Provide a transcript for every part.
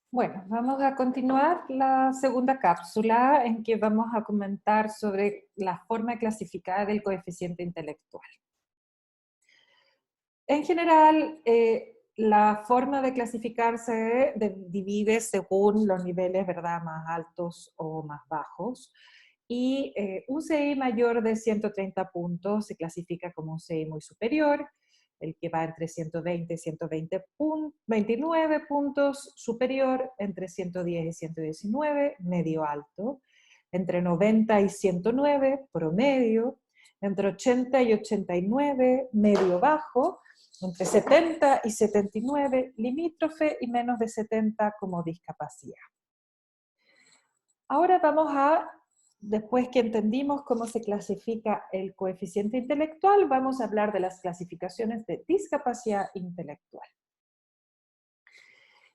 Bueno, vamos a continuar la segunda cápsula en que vamos a comentar sobre la forma clasificada del coeficiente intelectual. En general, la forma de clasificarse divide según los niveles, ¿verdad?, más altos o más bajos. Y un CI mayor de 130 puntos se clasifica como un CI muy superior, el que va entre 120 y 129 puntos superior, entre 110 y 119 medio alto, entre 90 y 109 promedio, entre 80 y 89 medio bajo, entre 70 y 79 limítrofe y menos de 70 como discapacidad. Ahora vamos a, después que entendimos cómo se clasifica el coeficiente intelectual, vamos a hablar de las clasificaciones de discapacidad intelectual.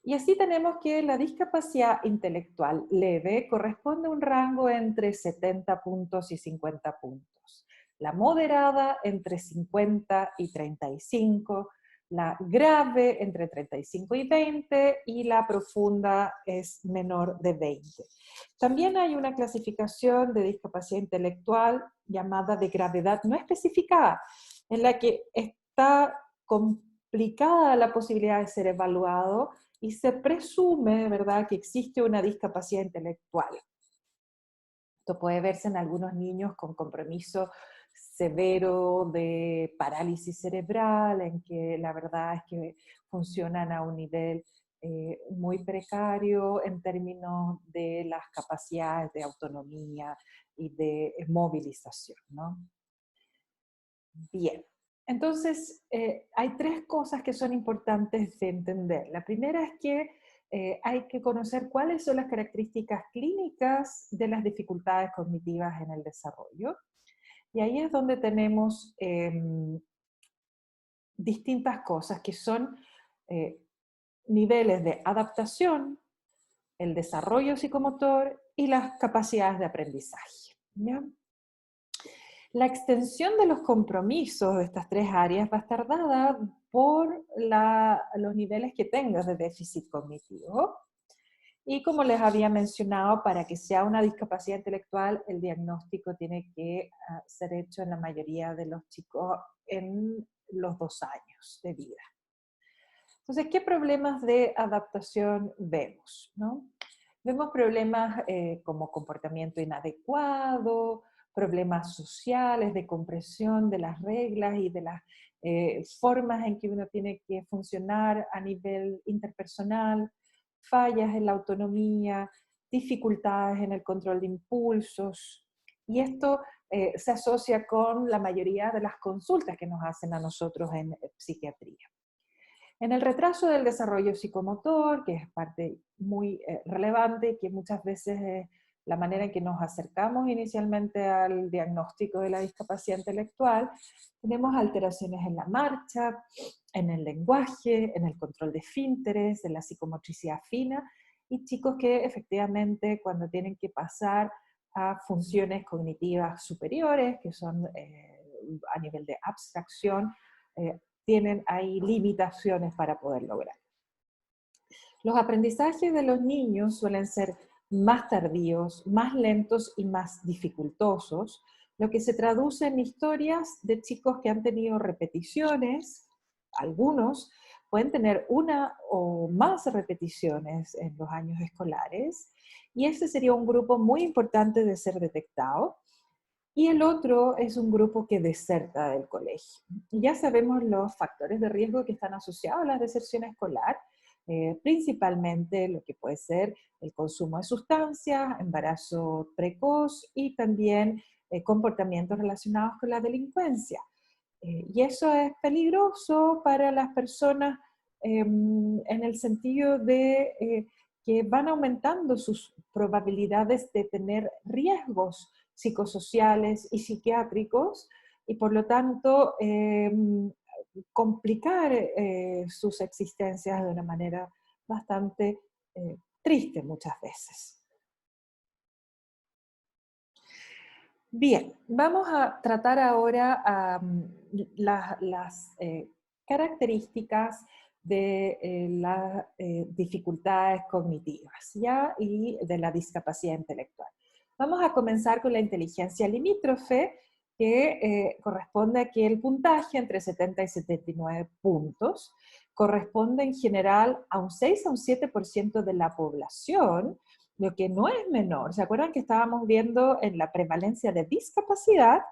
Y así tenemos que la discapacidad intelectual leve corresponde a un rango entre 70 puntos y 50 puntos. La moderada entre 50 y 35, la grave entre 35 y 20 y la profunda es menor de 20. También hay una clasificación de discapacidad intelectual llamada de gravedad no especificada, en la que está complicada la posibilidad de ser evaluado y se presume, ¿verdad?, que existe una discapacidad intelectual. Esto puede verse en algunos niños con compromiso severo de parálisis cerebral, en que la verdad es que funcionan a un nivel muy precario en términos de las capacidades de autonomía y de movilización, ¿no? Bien, entonces hay tres cosas que son importantes de entender. La primera es que hay que conocer cuáles son las características clínicas de las dificultades cognitivas en el desarrollo. Y ahí es donde tenemos distintas cosas que son eh, niveles de adaptación, el desarrollo psicomotor y las capacidades de aprendizaje, ¿ya? La extensión de los compromisos de estas tres áreas va a estar dada por los niveles que tengas de déficit cognitivo. Y como les había mencionado, para que sea una discapacidad intelectual, el diagnóstico tiene que ser hecho en la mayoría de los chicos en los 2 años de vida. Entonces, ¿qué problemas de adaptación vemos, no? Vemos problemas como comportamiento inadecuado, problemas sociales de comprensión de las reglas y de las formas en que uno tiene que funcionar a nivel interpersonal, fallas en la autonomía, dificultades en el control de impulsos. Y esto se asocia con la mayoría de las consultas que nos hacen a nosotros en psiquiatría. En el retraso del desarrollo psicomotor, que es parte muy relevante, que muchas veces es la manera en que nos acercamos inicialmente al diagnóstico de la discapacidad intelectual, tenemos alteraciones en la marcha, en el lenguaje, en el control de esfínteres, en la psicomotricidad fina, y chicos que efectivamente cuando tienen que pasar a funciones cognitivas superiores, que son a nivel de abstracción, tienen ahí limitaciones para poder lograr. Los aprendizajes de los niños suelen ser más tardíos, más lentos y más dificultosos, lo que se traduce en historias de chicos que han tenido repeticiones, algunos pueden tener una o más repeticiones en los años escolares, y ese sería un grupo muy importante de ser detectado. Y el otro es un grupo que deserta del colegio. Y ya sabemos los factores de riesgo que están asociados a la deserción escolar, principalmente lo que puede ser el consumo de sustancias, embarazo precoz y también comportamientos relacionados con la delincuencia. Y eso es peligroso para las personas en el sentido de que van aumentando sus probabilidades de tener riesgos psicosociales y psiquiátricos y por lo tanto complicar sus existencias de una manera bastante triste muchas veces. Bien, vamos a tratar ahora las características de las dificultades cognitivas, ¿ya? Y de la discapacidad intelectual. Vamos a comenzar con la inteligencia limítrofe, que corresponde a que el puntaje entre 70 y 79 puntos corresponde en general a un 6 a un 7% de la población, lo que no es menor. ¿Se acuerdan que estábamos viendo en la prevalencia de discapacidad,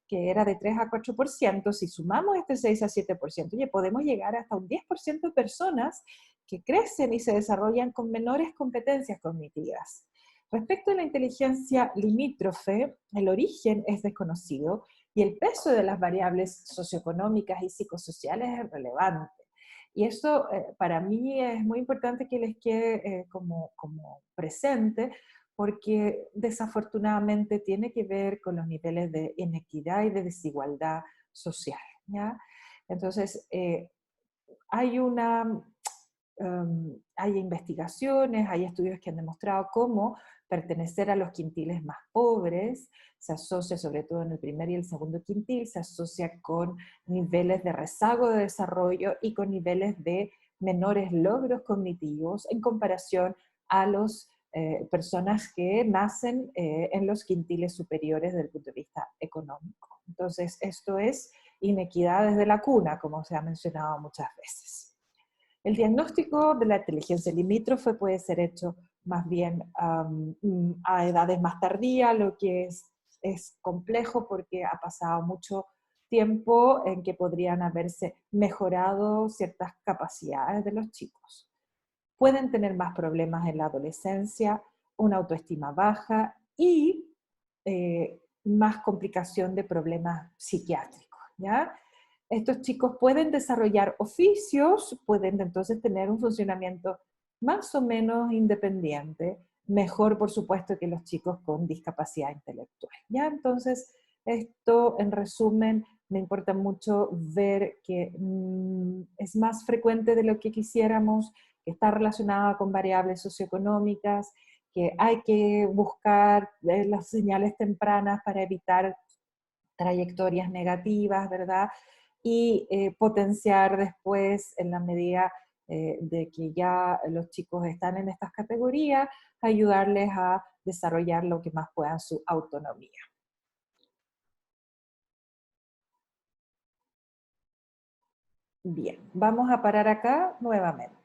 que era de 3 a 4%? Si sumamos este 6 a 7%, ya podemos llegar hasta un 10% de personas que crecen y se desarrollan con menores competencias cognitivas. Respecto a la inteligencia limítrofe, el origen es desconocido y el peso de las variables socioeconómicas y psicosociales es relevante. Y eso para mí es muy importante que les quede como presente, porque desafortunadamente tiene que ver con los niveles de inequidad y de desigualdad social, ¿ya? Entonces, hay hay investigaciones, hay estudios que han demostrado cómo pertenecer a los quintiles más pobres se asocia, sobre todo en el primer y el segundo quintil, se asocia con niveles de rezago de desarrollo y con niveles de menores logros cognitivos en comparación a las personas que nacen en los quintiles superiores desde el punto de vista económico. Entonces, esto es inequidad desde la cuna, como se ha mencionado muchas veces. El diagnóstico de la inteligencia limítrofe puede ser hecho más bien a edades más tardías, lo que es complejo porque ha pasado mucho tiempo en que podrían haberse mejorado ciertas capacidades de los chicos. Pueden tener más problemas en la adolescencia, una autoestima baja y más complicación de problemas psiquiátricos, ¿ya? Estos chicos pueden desarrollar oficios, pueden entonces tener un funcionamiento más o menos independiente, mejor por supuesto que los chicos con discapacidad intelectual, ¿ya? Entonces, esto en resumen, me importa mucho ver que es más frecuente de lo que quisiéramos, que está relacionada con variables socioeconómicas, que hay que buscar las señales tempranas para evitar trayectorias negativas, ¿verdad? Y potenciar después, en la medida de que ya los chicos están en estas categorías, ayudarles a desarrollar lo que más puedan su autonomía. Bien, vamos a parar acá nuevamente.